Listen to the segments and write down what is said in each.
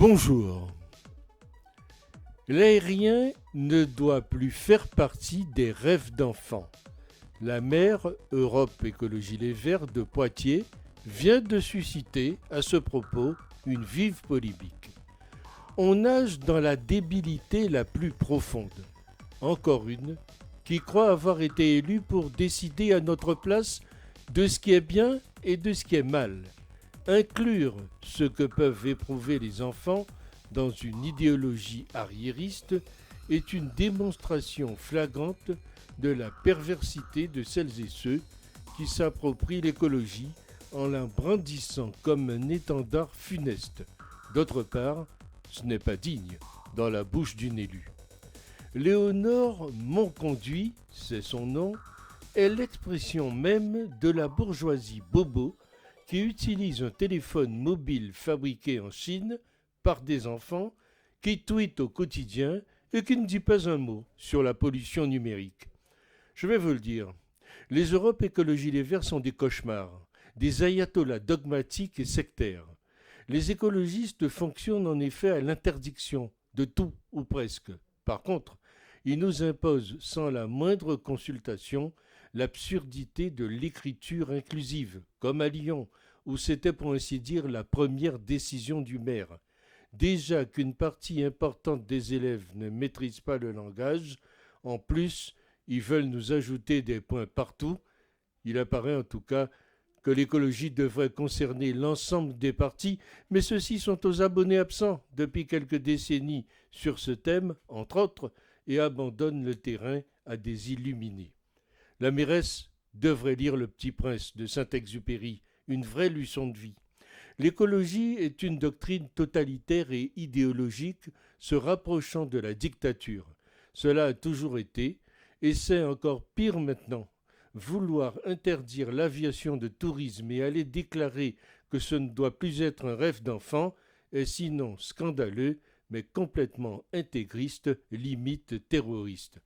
Bonjour. L'aérien ne doit plus faire partie des rêves d'enfants. La maire Europe Écologie Les Verts de Poitiers vient de susciter à ce propos une vive polémique. On nage dans la débilité la plus profonde. Encore une qui croit avoir été élue pour décider à notre place de ce qui est bien et de ce qui est mal. Inclure ce que peuvent éprouver les enfants dans une idéologie arriériste est une démonstration flagrante de la perversité de celles et ceux qui s'approprient l'écologie en la brandissant comme un étendard funeste. D'autre part, ce n'est pas digne dans la bouche d'une élue. Léonore Monconduit, c'est son nom, est l'expression même de la bourgeoisie bobo qui utilise un téléphone mobile fabriqué en Chine par des enfants, qui tweetent au quotidien et qui ne dit pas un mot sur la pollution numérique. Je vais vous le dire, les Europe Écologie Les Verts sont des cauchemars, des ayatollahs dogmatiques et sectaires. Les écologistes fonctionnent en effet à l'interdiction de tout ou presque. Par contre, ils nous imposent sans la moindre consultation l'absurdité de l'écriture inclusive, comme à Lyon, où c'était pour ainsi dire la première décision du maire. Déjà qu'une partie importante des élèves ne maîtrise pas le langage, en plus, ils veulent nous ajouter des points partout. Il apparaît en tout cas que l'écologie devrait concerner l'ensemble des partis, mais ceux-ci sont aux abonnés absents depuis quelques décennies sur ce thème, entre autres, et abandonnent le terrain à des illuminés. La mairesse devrait lire Le Petit Prince de Saint-Exupéry, une vraie leçon de vie. L'écologie est une doctrine totalitaire et idéologique se rapprochant de la dictature. Cela a toujours été, et c'est encore pire maintenant. Vouloir interdire l'aviation de tourisme et aller déclarer que ce ne doit plus être un rêve d'enfant est sinon scandaleux, mais complètement intégriste, limite terroriste.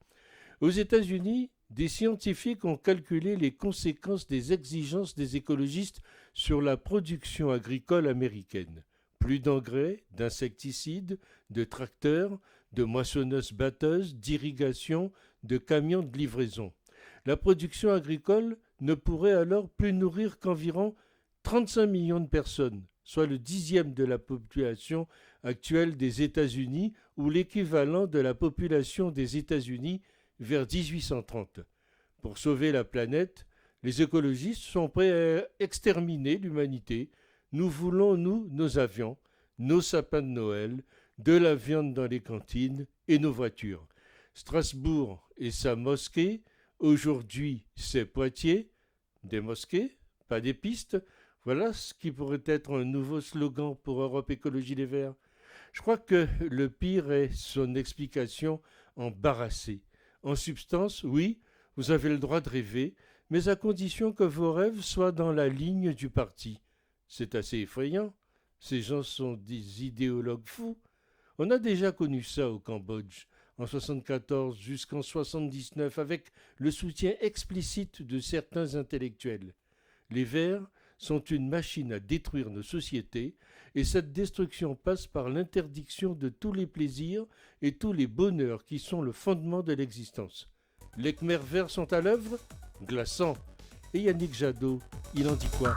Aux États-Unis, des scientifiques ont calculé les conséquences des exigences des écologistes sur la production agricole américaine. Plus d'engrais, d'insecticides, de tracteurs, de moissonneuses-batteuses, d'irrigation, de camions de livraison. La production agricole ne pourrait alors plus nourrir qu'environ 35 millions de personnes, soit le 10e de la population actuelle des États-Unis ou l'équivalent de la population des États-Unis vers 1830. Pour sauver la planète, les écologistes sont prêts à exterminer l'humanité. Nous voulons, nous, nos avions, nos sapins de Noël, de la viande dans les cantines et nos voitures. Strasbourg et sa mosquée, aujourd'hui c'est Poitiers. Des mosquées, pas des pistes. Voilà ce qui pourrait être un nouveau slogan pour Europe Écologie Les Verts. Je crois que le pire est son explication embarrassée. En substance, oui, vous avez le droit de rêver, mais à condition que vos rêves soient dans la ligne du parti. C'est assez effrayant. Ces gens sont des idéologues fous. On a déjà connu ça au Cambodge, en 1974 jusqu'en 1979, avec le soutien explicite de certains intellectuels. Les Verts sont une machine à détruire nos sociétés, et cette destruction passe par l'interdiction de tous les plaisirs et tous les bonheurs qui sont le fondement de l'existence. Les Khmers verts sont à l'œuvre? Glaçant. Et Yannick Jadot, il en dit quoi?